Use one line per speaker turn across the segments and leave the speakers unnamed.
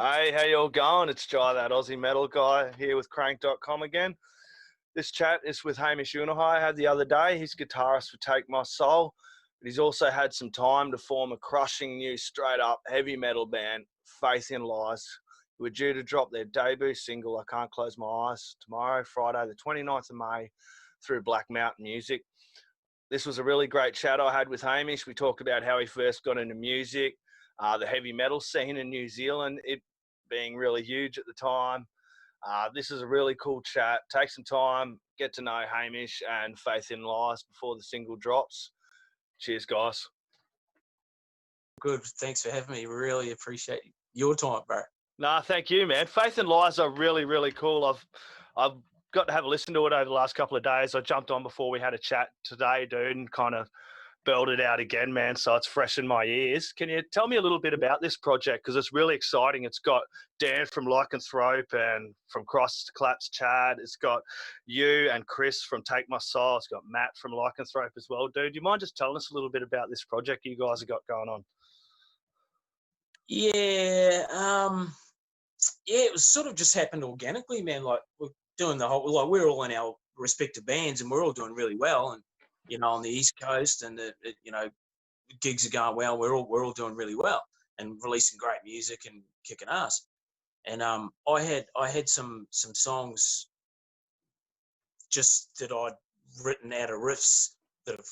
Hey, how you all going? It's Jai, that Aussie metal guy, here with Crannk.com again. This chat is with Hamish Unahi I had the other day. He's guitarist for Take My Soul, but he's also had some time to form a crushing new straight-up heavy metal band, Faith in Lies, who are due to drop their debut single, I Can't Close My Eyes, tomorrow, Friday the 29th of May, through Black Mountain Music. This was a really great chat I had with Hamish. We talked about how he first got into music, the heavy metal scene in New Zealand, it being really huge at the time. This is a really cool chat. Take some time, get to know Hamish and Faith in Lies before the single drops. Cheers, guys.
Good. Thanks for having me. Really appreciate your time, bro.
Nah, thank you, man. Faith in Lies are really, really cool. I've got to have a listen to it over the last couple of days. I jumped on before we had a chat today, dude, and kind of belted out again, man. So it's fresh in my ears. Can you tell me a little bit about this project? Because it's really exciting. It's got Dan from Lycanthrope and from Cross Claps Chad. It's got you and Chris from Take My Soul. It's got Matt from Lycanthrope as well, dude. Do you mind just telling us a little bit about this project you guys have got going on?
Yeah, it was sort of just happened organically, man. Like we're doing we're all in our respective bands and we're all doing really well, and on the East Coast, and gigs are going well. We're all doing really well and releasing great music and kicking ass. And I had some songs just that I'd written out of riffs that have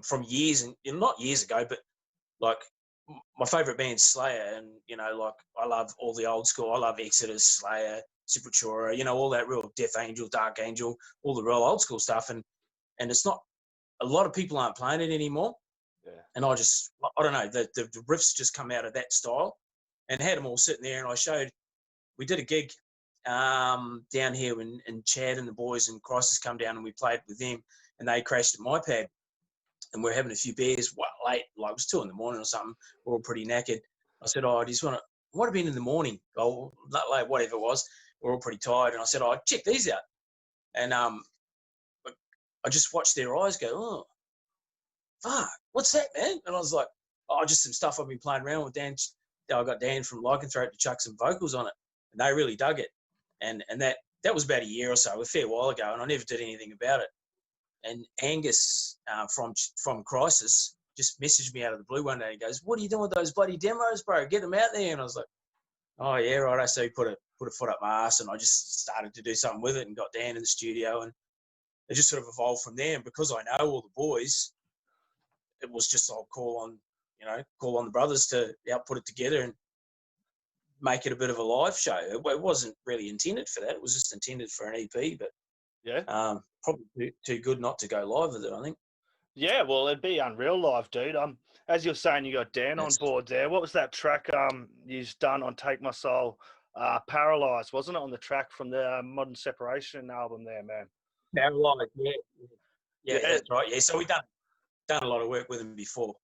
from years, and not years ago, but like my favorite band's Slayer, and like I love all the old school. I love Exodus, Slayer, Sepultura, all that real Death Angel, Dark Angel, all the real old school stuff, and it's not a lot of people aren't playing it anymore.
Yeah.
And I don't know, the riffs just come out of that style, and had them all sitting there, and we did a gig down here and Chad and the boys and Crisis come down, and we played with them, and they crashed at my pad, and we're having a few beers late, like it was 2 a.m. or something. We're all pretty knackered. I said, I just want to, might have been in the morning, or not late, whatever it was. We're all pretty tired. And I said, check these out. And I just watched their eyes go, oh, fuck, what's that, man? And I was like, just some stuff I've been playing around with Dan. I got Dan from Lycanthrope to chuck some vocals on it, and they really dug it. And that was about a year or so, a fair while ago, and I never did anything about it. And Angus from Crisis just messaged me out of the blue one day. He goes, "What are you doing with those bloody demos, bro? Get them out there." And I was like, "Oh yeah, right." So he put a foot up my ass, and I just started to do something with it, and got Dan in the studio, and it just sort of evolved from there. And because I know all the boys, it was just I'll call on the brothers to help put it together and make it a bit of a live show. It wasn't really intended for that. It was just intended for an EP, but
yeah,
probably too good not to go live with it, I think.
Yeah, well, it'd be unreal live, dude. As you're saying, you got Dan on board there. What was that track you've done on Take My Soul? Paralyzed, wasn't it, on the track from the Modern Separation album there, man?
Paralyzed, yeah, that's right. Yeah, so we've done a lot of work with him before.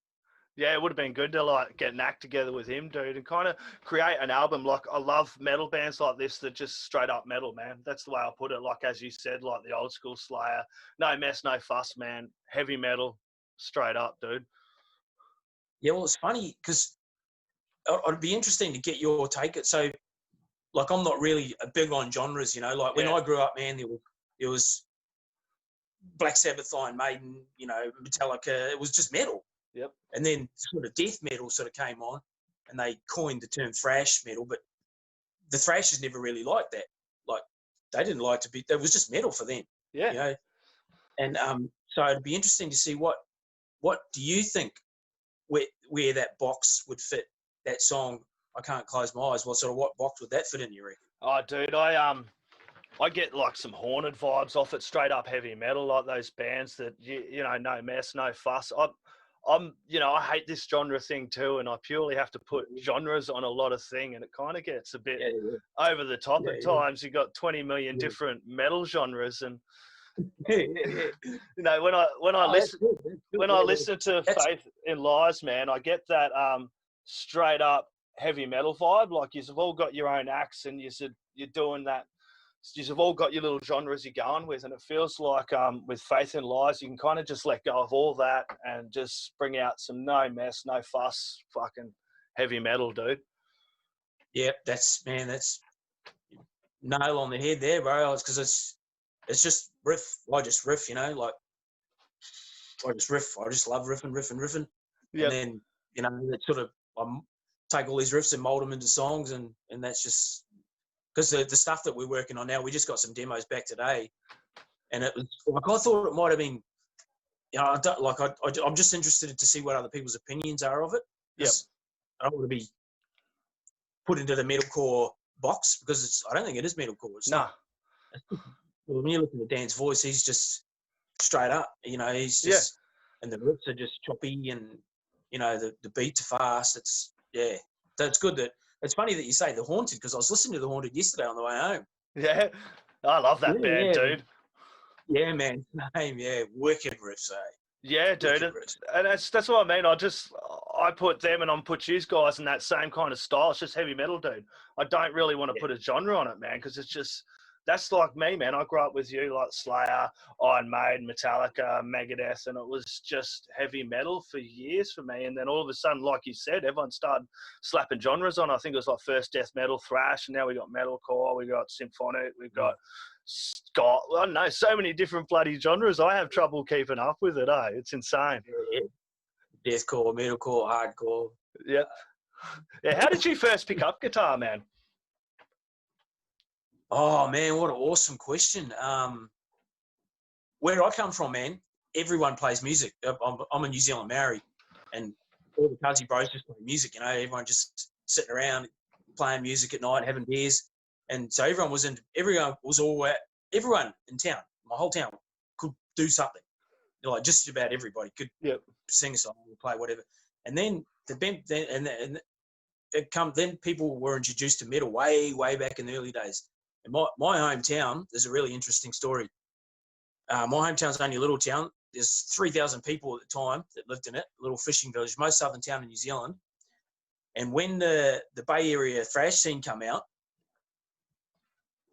Yeah, it would have been good to get an act together with him, dude, and kind of create an album. Like, I love metal bands like this that just straight up metal, man. That's the way I put it. Like, as you said, like the old school Slayer, no mess, no fuss, man. Heavy metal, straight up, dude.
Yeah, well, it's funny because it'd be interesting to get your take. So, like, I'm not really big on genres, Like when I grew up, man, there was Black Sabbath, Iron Maiden, Metallica. It was just metal.
Yep.
And then sort of death metal sort of came on, and they coined the term thrash metal, but the thrashers never really liked that. Like, they didn't like to be. That was just metal for them.
Yeah.
And so it'd be interesting to see what do you think where that box would fit that song. I Can't Close My Eyes. What box would that fit in, you reckon?
Oh, dude, I get like some Haunted vibes off it, straight up heavy metal, like those bands that no mess, no fuss. I hate this genre thing too, and I purely have to put genres on a lot of thing, and it kind of gets a bit over the top at times. You've got 20 million different metal genres, and when I listen to Faith in Lies, man, I get that straight up heavy metal vibe. Like, you've all got your own acts, and you're doing that. You've all got your little genres you're going with, and it feels like with Faith in Lies, you can kind of just let go of all that and just bring out some no mess, no fuss, fucking heavy metal, dude.
Yeah, that's nail on the head there, bro. Because it's just riff. I just riff, like I just riff. I just love riffing, and
Yep.
then that sort of I take all these riffs and mold them into songs, and that's just because the stuff that we're working on now. We just got some demos back today, and it was like I thought it might have been. I'm just interested to see what other people's opinions are of it.
Yep.
I don't want to be put into the metalcore box because I don't think it is metalcore. It's not. Well, when you listen to Dan's voice, he's just straight up. He's just, and the riffs are just choppy, and the beats are fast. That's good. That it's funny that you say The Haunted because I was listening to The Haunted yesterday on the way home.
Yeah, I love that band, dude.
Yeah, man. Same, yeah. Wicked riffs, eh?
Yeah, dude. And that's what I mean. I put them and I put you guys in that same kind of style. It's just heavy metal, dude. I don't really want to put a genre on it, man, because it's just, that's like me, man. I grew up with you, like Slayer, Iron Maiden, Metallica, Megadeth, and it was just heavy metal for years for me. And then all of a sudden, like you said, everyone started slapping genres on. I think it was like first death metal, thrash, and now we got metalcore, we got symphonic, we've got Scott. I don't know, so many different bloody genres. I have trouble keeping up with it, eh? It's insane.
Deathcore, metalcore, hardcore.
Yeah. Yeah. How did you first pick up guitar, man?
Oh man, what an awesome question. Where I come from, man, everyone plays music. I'm a New Zealand Maori, and all the Cuzzy bros just play music. Everyone just sitting around playing music at night, having beers, and so everyone in town, my whole town could do something. Like just about everybody could sing a song, play whatever. And then then people were introduced to metal way back in the early days. In my hometown, there's a really interesting story. My hometown's only a little town. There's 3,000 people at the time that lived in it, a little fishing village, most southern town in New Zealand. And when the Bay Area thrash scene came out,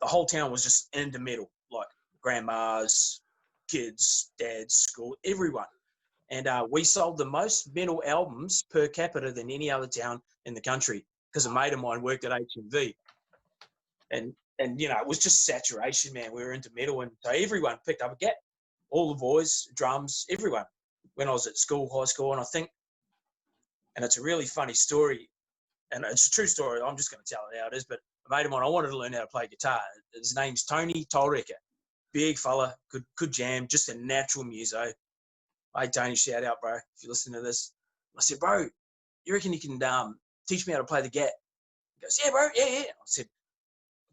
the whole town was just into metal, like grandmas, kids, dads, school, everyone. And we sold the most metal albums per capita than any other town in the country because a mate of mine worked at HMV. And it was just saturation, man. We were into metal, and so everyone picked up a gap. All the boys, drums, everyone. When I was at school, high school, and I think, and it's a really funny story, and it's a true story. I'm just going to tell it how it is. But a mate of mine, I wanted to learn how to play guitar. His name's Tony Tolreka. Big fella, could jam, just a natural muso. Hey, Tony, shout out, bro, if you listen to this. I said, bro, you reckon you can teach me how to play the gat? He goes, yeah, bro, yeah. I said,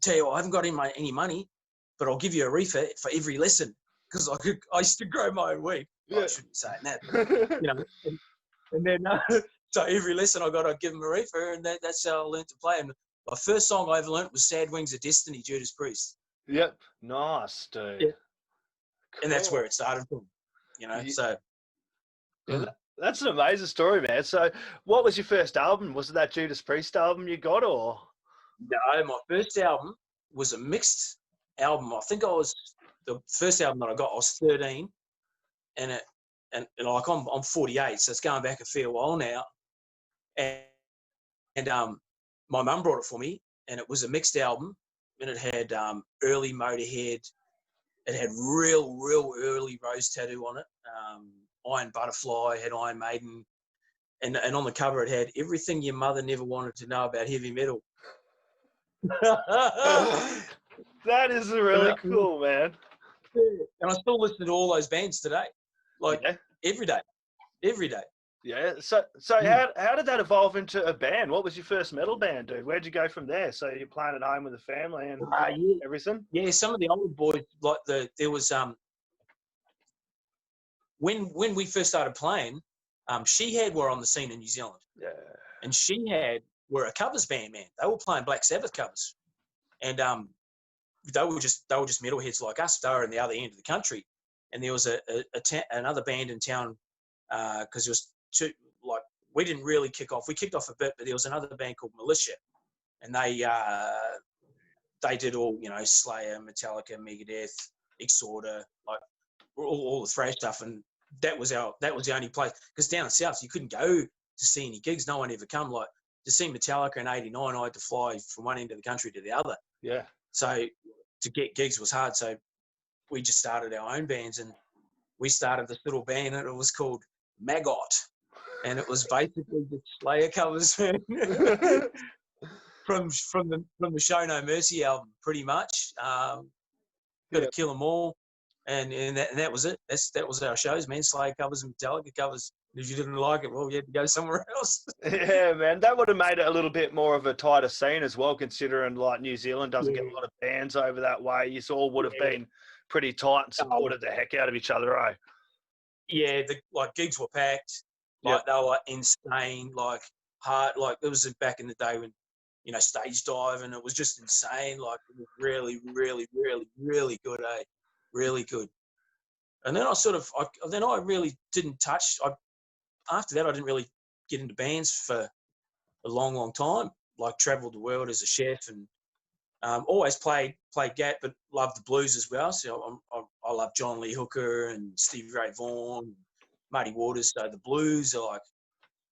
tell you what, I haven't got any money, but I'll give you a refit for every lesson because I used to grow my own weed. Yeah. Well, I shouldn't say that, but, and then so every lesson I got, I'd give him a refit, and that's how I learned to play. And my first song I ever learned was Sad Wings of Destiny, Judas Priest.
Yep. Nice, dude. Yeah.
Cool. And that's where it started from, so.
Yeah, that's an amazing story, man. So what was your first album? Was it that Judas Priest album you got, or?
No, my first album was a mixed album. I think the first album that I got, I was 13, and like I'm 48, so it's going back a fair while now. And my mum brought it for me, and it was a mixed album, and it had early Motorhead. It had real early Rose Tattoo on it. Iron Butterfly, had Iron Maiden, and on the cover it had Everything Your Mother Never Wanted to Know About Heavy Metal.
That is really cool, man.
And I still listen to all those bands today, every day.
Yeah. So how did that evolve into a band? What was your first metal band, dude? Where'd you go from there? So you're playing at home with the family and everything?
Yeah, some of the older boys, like there was when we first started playing, She-Had were on the scene in New Zealand.
Yeah.
And She-Had were a covers band, man. They were playing Black Sabbath covers. And they were just metalheads like us. They were in the other end of the country. And there was another band in town because it was we didn't really kick off. We kicked off a bit, but there was another band called Militia. And they did all, Slayer, Metallica, Megadeth, Exorder, like all the thrash stuff. And that was the only place, because down south you couldn't go to see any gigs. No one ever come. Like to see Metallica in '89, I had to fly from one end of the country to the other.
Yeah.
So to get gigs was hard. So we just started our own bands, and we started this little band, and it was called Maggot, and it was basically just Slayer covers from the Show No Mercy album, pretty much. Got to Kill 'Em All, and that was it. That was our shows, man. Slayer covers and Metallica covers. If you didn't like it, well, you had to go somewhere else.
Yeah, man, that would have made it a little bit more of a tighter scene as well, considering like New Zealand doesn't get a lot of bands over that way. You all would have been pretty tight and supported the heck out of each other, eh?
Yeah, like gigs were packed. Like they were like insane, like hard. Like it was back in the day when, you know, stage dive, and it was just insane. Like it was really, really, really, really good, eh? Really good. And then I really didn't touch. After that, I didn't really get into bands for a long, long time. Like traveled the world as a chef, and always played Gat, but loved the blues as well. So I love John Lee Hooker and Stevie Ray Vaughan, and Muddy Waters. So the blues are like,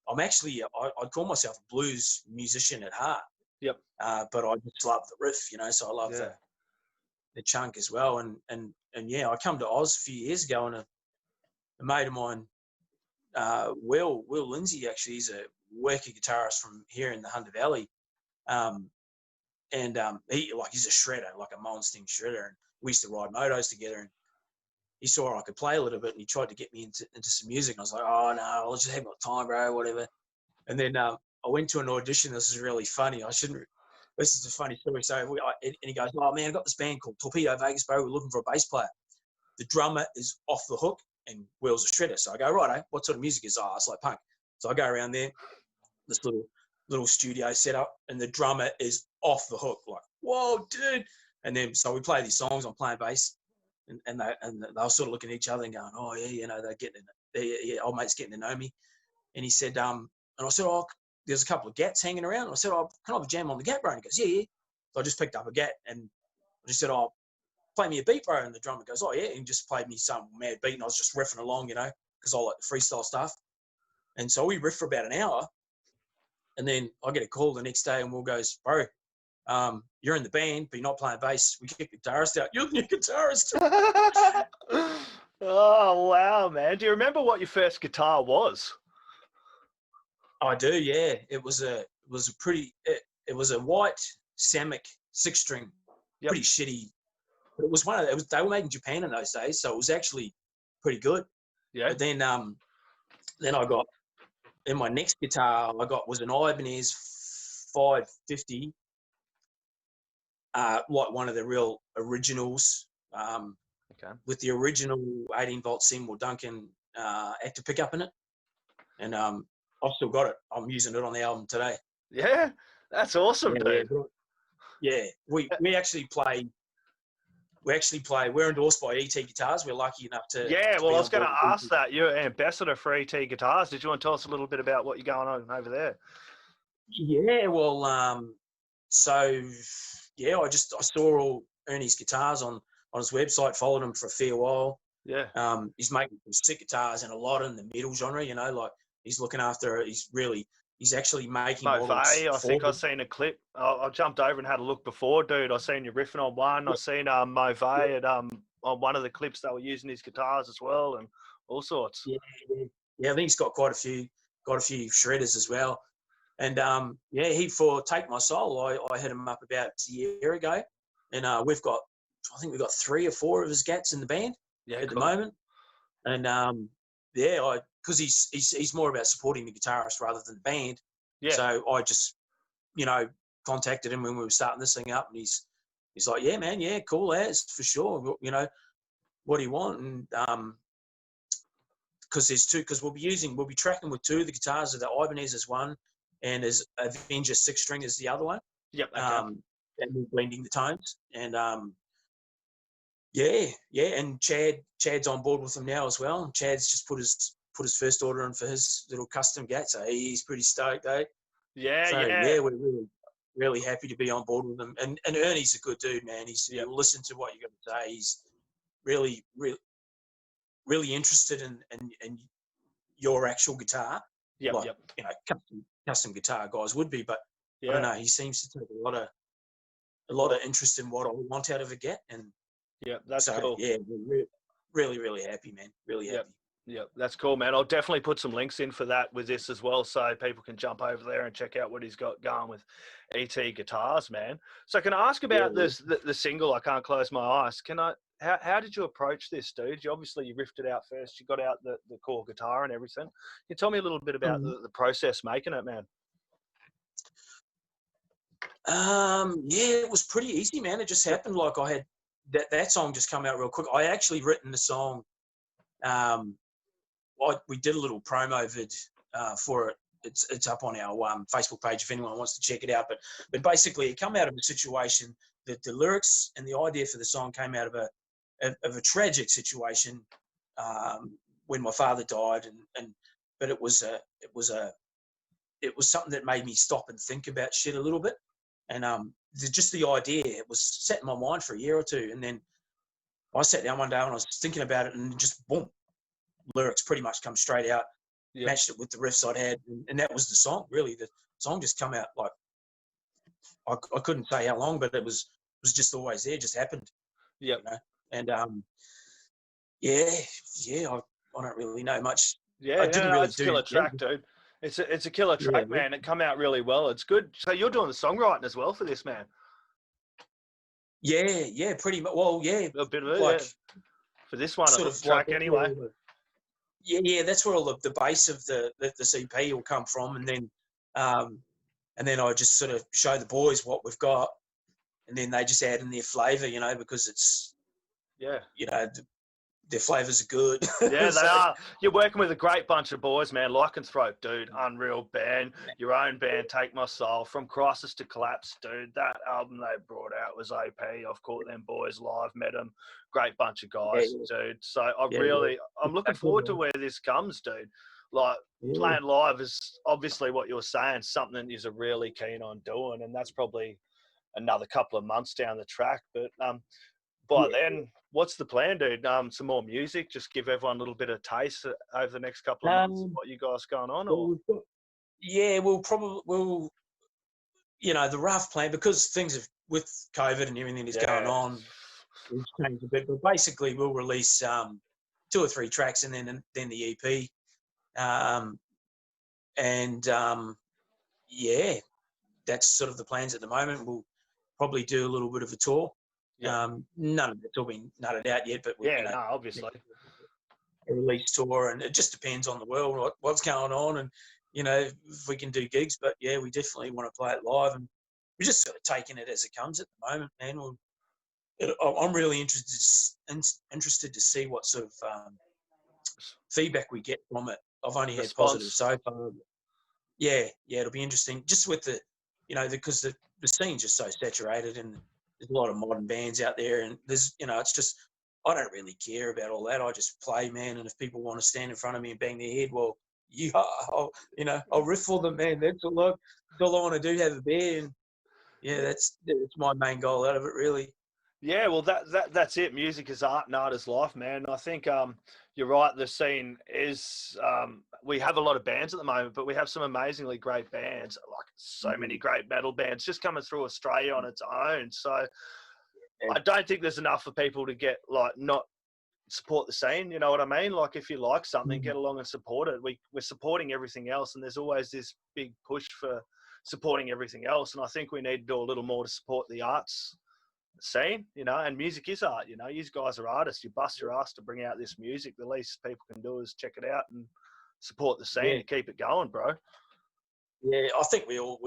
I'd call myself a blues musician at heart.
Yep.
But I just love the riff, you know. So I love the chunk as well. And yeah, I come to Oz a few years ago, and a mate of mine, Will Lindsay, actually, he's a working guitarist from here in the Hunter Valley. He's a shredder, like a Molensting shredder. And we used to ride motos together, and he saw I could play a little bit, and he tried to get me into some music. And I was like, oh, no, I'll just have my time, bro, whatever. And then I went to an audition. This is really funny. This is a funny story. So and he goes, oh, man, I got this band called Torpedo Vegas, bro. We're looking for a bass player. The drummer is off the hook, and Will's a shredder. So I go, right, what sort of music is that? It's like punk. So I go around there, this little studio set up, and the drummer is off the hook, like, whoa, dude. And then so we play these songs. I'm playing bass, and they were sort of looking at each other and going, oh yeah, you know, old mate's getting to know me. And he said, and I said, oh, there's a couple of Gats hanging around. I said, oh, can I have a jam on the Gat, bro? And he goes, yeah. So I just picked up a Gat, and I just said, oh, play me a beat, bro. And the drummer goes, oh yeah, and he just played me some mad beat, and I was just riffing along, you know, because I like the freestyle stuff. And so we riffed for about an hour. And then I get a call the next day, and Will goes, bro, you're in the band, but you're not playing bass. We kicked the guitarist out. You're the new guitarist.
Oh, wow, man. Do you remember what your first guitar was?
I do, yeah. It was a white Samick 6-string, pretty shitty. But it was they were made in Japan in those days, so it was actually pretty good. Yeah. But then I got, in my next guitar was an Ibanez 550, like one of the real originals, with the original 18-volt Seymour Duncan active pickup in it, and I've still got it. I'm using it on the album today.
Yeah, that's awesome, dude.
Yeah, we actually play. We're endorsed by ET Guitars. We're lucky enough to.
Yeah, well, I was going to ask that. You're an ambassador for ET Guitars. Did you want to tell us a little bit about what you're going on over there?
Yeah, well, I saw all Ernie's guitars on his website. Followed him for a fair while.
Yeah.
He's making some sick guitars and a lot in the metal genre. You know, like he's looking after. He's actually making models.
I think I've seen a clip. I jumped over and had a look before, dude. I seen you riffing on one. I seen Move at on one of the clips they were using his guitars as well, and all sorts.
Yeah. I think he's got quite a few shredders as well. And he for Take My Soul, I hit him up about a year ago, and we've got 3 or 4 of his Gats in the band at the moment, and because he's more about supporting the guitarist rather than the band. Yeah. So I just, contacted him when we were starting this thing up, and he's like, yeah, man, yeah, cool as for sure. You know, what do you want? And because we'll be tracking with 2 of the guitars. The Ibanez is one, and there's Avenger 6-string is the other one.
Yep. Okay.
And we're blending the tones, and and Chad's on board with them now as well. And Chad's just put his first order in for his little custom Gat, so he's pretty stoked, eh? Yeah, we're really, really happy to be on board with him. And Ernie's a good dude, man. He'll listen to what you're going to say. He's really, really, really interested in your actual guitar.
Yep.
Like, custom guitar guys would be, but I
Yeah.
don't know. He seems to take a lot of interest in what I want out of a get, and
Yeah, that's
so
cool.
yeah, we're really, really happy, man. Really
Yep.
happy.
Yep, that's cool, man. I'll definitely put some links in for that with this as well, so people can jump over there and check out what he's got going with ET Guitars, man. So, can I ask
Yeah,
about the single? I Can't Close My Eyes. Can I? How did you approach this, dude? You riffed it out first. You got out the core guitar and everything. Can you tell me a little bit about
Mhm.
the process making it, man?
Yeah, it was pretty easy, man. It just
Yep.
happened. Like I had that song just come out real quick. I actually written the song. Um, we did a little promo vid for it. It's up on our Facebook page if anyone wants to check it out. But basically, it come out of a situation that the lyrics and the idea for the song came out of a tragic situation when my father died, and but it was something that made me stop and think about shit a little bit. And just the idea, it was set in my mind for a year or two. And then I sat down one day and I was thinking about it, and just boom, lyrics pretty much come straight out,
Yep.
matched it with the riffs I'd had. And that was the song, really. The song just come out like, I couldn't say how long, but it was just always there, just happened.
Yep.
You know? And yeah, I don't really know much.
Yeah,
I didn't
no,
really
it's a
do.
killer track, dude. It's a killer
Yeah,
track, man. It come out really well. It's good. So you're doing the songwriting as well for this, man.
yeah, pretty much. Well, yeah,
A bit of it,
like
yeah. For this one,
sort of like
track anyway.
yeah, that's where all the base of the CP will come from, and then I just sort of show the boys what we've got, and then they just add in their flavour, because it's
Yeah.
their flavours are good.
Yeah, they
So,
are. You're working with a great bunch of boys, man. Lycanthrope, dude, unreal band. Your own band, Take My Soul, From Crisis to Collapse, dude. That album they brought out was OP. I've caught them boys live, met them. Great bunch of
yeah,
guys, dude. So
yeah,
I'm looking forward to where this comes, dude. Like
yeah,
playing live is obviously what you're saying, something that you're really keen on doing, and that's probably another couple of months down the track. But by
yeah.
then, what's the plan, dude? Some more music, just give everyone a little bit of taste over the next couple of months.
Um,
What you guys going on,
well,
or
yeah, we'll the rough plan, because things have, with COVID and everything that's going
yeah,
on, it's changed a bit. But basically, we'll release 2 or 3 tracks, and then the EP. And yeah, that's sort of the plans at the moment. We'll probably do a little bit of a tour.
yeah,
None of it's all been nutted out yet, but
yeah? No, obviously,
a release tour, and it just depends on the world, what's going on, and if we can do gigs. But yeah, we definitely want to play it live, and we're just sort of taking it as it comes at the moment, man. I'm really interested to see what sort of feedback we get from it. I've only had positive
response.
so far. Yeah, it'll be interesting. Just with because the scene's just so saturated, and there's a lot of modern bands out there, and there's, it's just, I don't really care about all that. I just play, man, and if people want to stand in front of me and bang their head, well, I'll riff for them, man. That's all I want to do, have a beer, and yeah, that's my main goal out of it, really.
Yeah, well, that's it. Music is art, and art is life, man. I think you're right. The scene is we have a lot of bands at the moment, but we have some amazingly great bands, like so many great metal bands just coming through Australia on its own. So I don't think there's enough for people to get like not support the scene. You know what I mean? Like if you like something, get along and support it. We're supporting everything else, and there's always this big push for supporting everything else. And I think we need to do a little more to support the arts scene, and music is art. You guys are artists. You bust your ass to bring out this music. The least people can do is check it out and support the scene and keep it going, bro.
Yeah, I think we all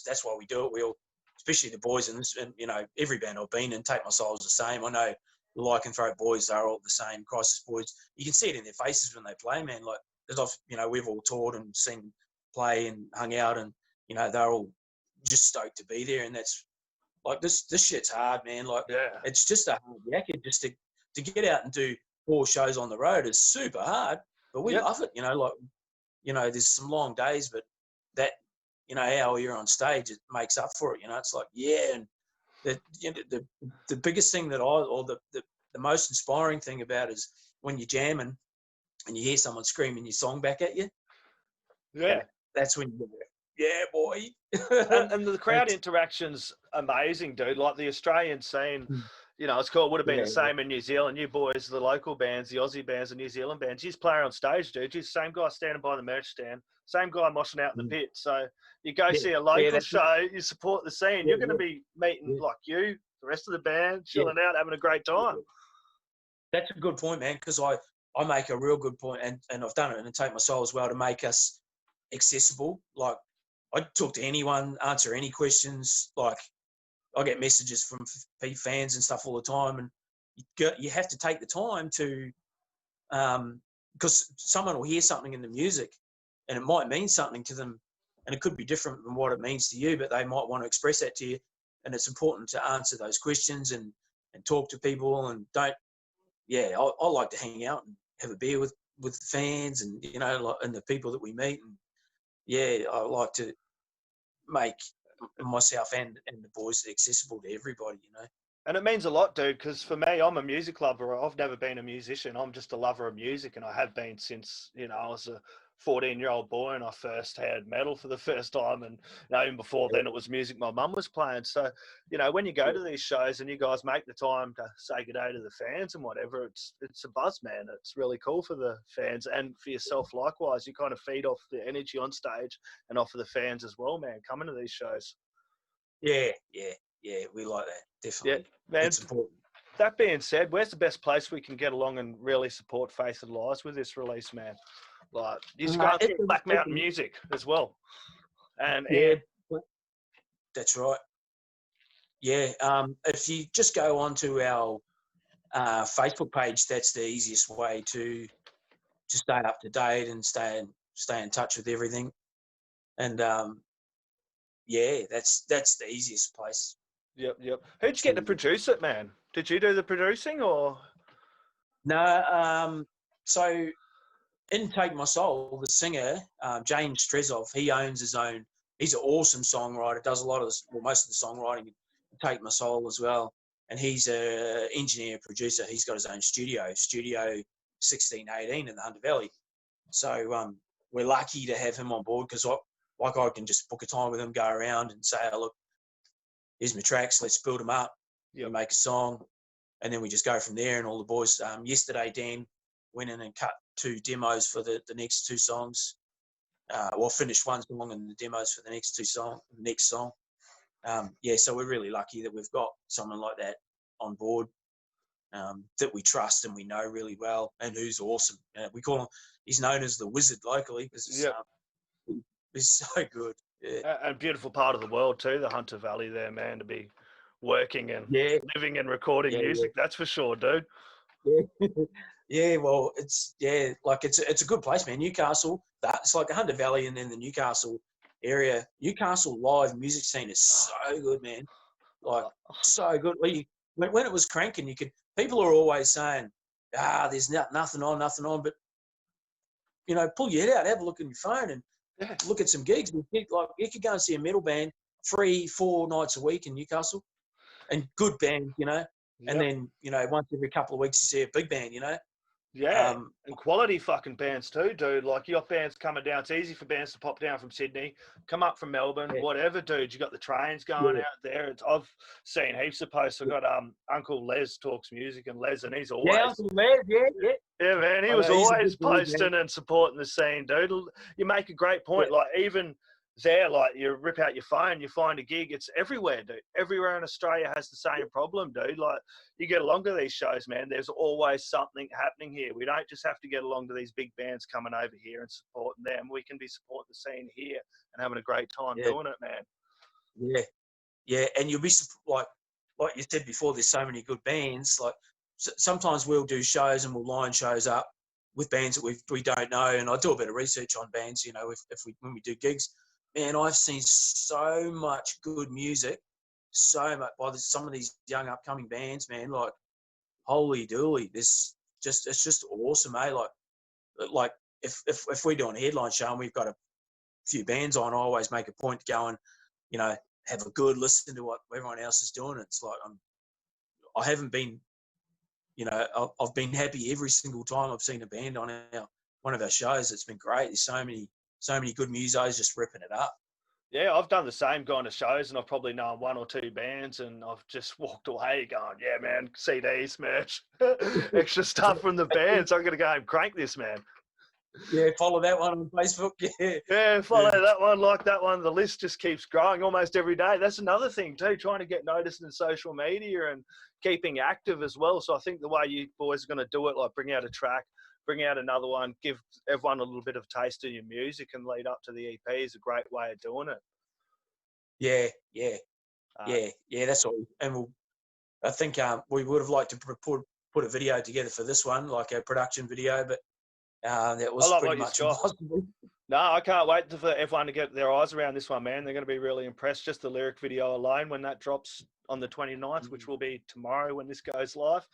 that's why we do it. We all, especially the boys in this, and every band I've been in, Take My Soul is the same. I know the Lycanthrope boys are all the same. Crisis boys, you can see it in their faces when they play, man. Like, because we've all toured and seen play and hung out, and they're all just stoked to be there. And that's like, this shit's hard, man. Like,
Yeah.
it's just a hard yakka just to get out and do 4 shows on the road is super hard, but we love it. There's some long days, but that, hour you're on stage, it makes up for it. It's like, yeah. And the biggest thing the most inspiring thing about is when you're jamming and you hear someone screaming your song back at you.
Yeah.
That's when yeah, boy.
And the crowd interaction's amazing, dude. Like the Australian scene, you know, it's cool. It would have been
Yeah,
the same in New Zealand. You boys, the local bands, the Aussie bands, the New Zealand bands, you just play on stage, dude. You're the same guy standing by the merch stand, same guy moshing out in the pit. So you go see a local
that's
show, you support the scene.
yeah,
You're going to be meeting
yeah,
like you, the rest of the band,
yeah.
chilling out, having a great time.
That's a good point, man, because I make a real good point, and I've done it, and Take My Soul as well, to make us accessible. Like, I talk to anyone, answer any questions. Like, I get messages from fans and stuff all the time, and you have to take the time to, because someone will hear something in the music, and it might mean something to them, and it could be different than what it means to you, but they might want to express that to you, and it's important to answer those questions and talk to people, and don't. Yeah, I like to hang out and have a beer with the fans, and and the people that we meet, and yeah, I like to make myself and the boys accessible to everybody.
And it means a lot, dude, because for me, I'm a music lover. I've never been a musician. I'm just a lover of music, and I have been since, I was a 14-year-old boy and I first had metal for the first time. And, even before then, it was music my mum was playing. So, when you go to these shows and you guys make the time to say good day to the fans and whatever, it's a buzz, man. It's really cool for the fans and for yourself likewise. You kind of feed off the energy on stage and off of the fans as well, man, coming to these shows.
Yeah, we like that, definitely.
Yeah, man.
It's important.
That being said, where's the best place we can get along and really support Faith and Lies with this release, man? Like, you just go and see Black Mountain Music as well. And
that's right. Yeah, if you just go onto our Facebook page, that's the easiest way to stay up to date and stay in touch with everything. And yeah, that's the easiest place.
Yep. Who'd you get to produce it, man? Did you do the producing or?
No, so in Take My Soul, the singer, James Strezov, he owns his own. He's an awesome songwriter, does a lot of most of the songwriting in Take My Soul as well. And he's an engineer, producer. He's got his own studio 1618 in the Hunter Valley. So we're lucky to have him on board, because I can just book a time with him, go around and say, oh, look, here's my tracks, let's build them up, make a song, and then we just go from there. And all the boys, yesterday, Dan went in and cut 2 demos for the next 2 songs. Finished one song and the demos for the next song. So we're really lucky that we've got someone like that on board, that we trust and we know really well, and who's awesome. We call him, he's known as the Wizard locally, because he's so good. Yeah.
And beautiful part of the world too, the Hunter Valley there, man, to be working and living and recording music. That's for sure, dude.
Yeah, well, it's a good place, man. Newcastle, it's like the Hunter Valley and then the Newcastle area. Newcastle live music scene is so good, man. Like, so good. When it was cranking, people are always saying, there's nothing on, but pull your head out, have a look on your phone, and look at some gigs. Like, you could go and see a metal band 3-4 nights a week in Newcastle, and good band, and then once every couple of weeks you see a big band,
Yeah, and quality fucking bands too, dude. Like, you got bands coming down. It's easy for bands to pop down from Sydney, come up from Melbourne, whatever, dude. You got the trains going out there. I've seen heaps of posts. I've got Uncle Les Talks Music, and Les, and he's always
Uncle Les,
yeah, man. He was always posting and supporting the scene, dude. You make a great point. Like, even there, like, you rip out your phone, you find a gig. It's everywhere, dude. Everywhere in Australia has the same problem, dude. Like, you get along to these shows, man, there's always something happening here. We don't just have to get along to these big bands coming over here and supporting them. We can be supporting the scene here and having a great time doing it, man.
Yeah, and you'll be like you said before, there's so many good bands. Like, sometimes we'll do shows and we'll line shows up with bands that we don't know, and I do a bit of research on bands, when we do gigs. Man, I've seen so much good music, so much by some of these young upcoming bands, man. Like, holy dooly, it's just awesome, eh? Like if we're doing a headline show and we've got a few bands on, I always make a point to go and have a good listen to what everyone else is doing. It's like I haven't been, I've been happy every single time I've seen a band on one of our shows. It's been great. There's so many good musos just ripping it up.
Yeah, I've done the same, gone to shows, and I've probably known one or two bands, and I've just walked away going, yeah, man, CDs, merch, extra stuff from the bands. I'm going to go and crank this, man.
Yeah, follow that one on Facebook. Yeah.
Yeah, follow that one, like that one. The list just keeps growing almost every day. That's another thing too, trying to get noticed in social media and keeping active as well. So I think the way you boys are going to do it, like bring out a track, bring out another one, give everyone a little bit of taste of your music and lead up to the EP is a great way of doing it.
Yeah, that's all. And I think we would have liked to put a video together for this one, like a production video, but that was pretty much impossible.
No, I can't wait for everyone to get their eyes around this one, man. They're going to be really impressed. Just the lyric video alone, when that drops on the 29th, which will be tomorrow when this goes live,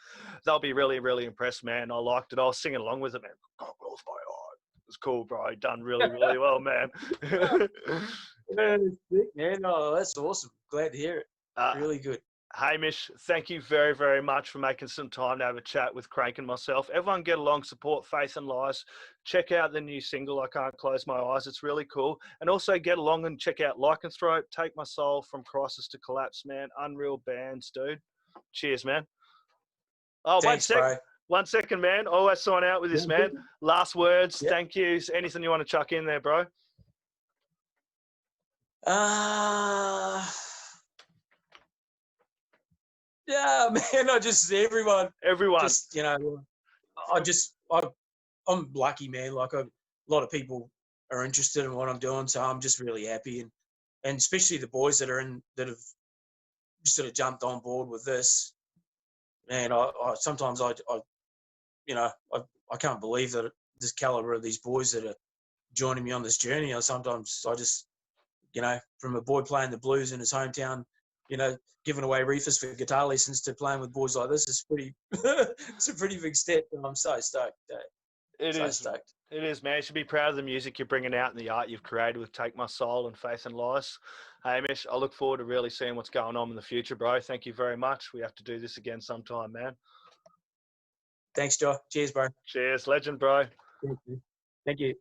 they'll be really, really impressed, man. I liked it. I was singing along with it, man. God wills my heart. It was cool, bro. Done really, really well, man.
Man, oh, that's awesome. Glad to hear it. Really good.
Hamish, thank you very, very much for making some time to have a chat with Crannk and myself. Everyone get along, support Faith and Lies. Check out the new single, I Can't Close My Eyes. It's really cool. And also get along and check out Lycanthrope, Take My Soul, From Crisis to Collapse, man. Unreal bands, dude. Cheers, man. Oh,
thanks, bro.
1 second, man. I always sign out with this, man. Last words, thank yous. Anything you want to chuck in there, bro?
Yeah, man, everyone, just, I'm lucky, man. Like a lot of people are interested in what I'm doing, so I'm just really happy, and especially the boys that have sort of jumped on board with this. Man, I sometimes I can't believe that this caliber of these boys that are joining me on this journey. Sometimes I just, from a boy playing the blues in his hometown, giving away reefers for guitar lessons to playing with boys like this is pretty. It's a pretty big step, and I'm so stoked.
It is, man. You should be proud of the music you're bringing out and the art you've created with Take My Soul and Faith and Lies. Hamish, I look forward to really seeing what's going on in the future, bro. Thank you very much. We have to do this again sometime, man.
Thanks, Joe. Cheers, bro.
Cheers. Legend, bro.
Thank you.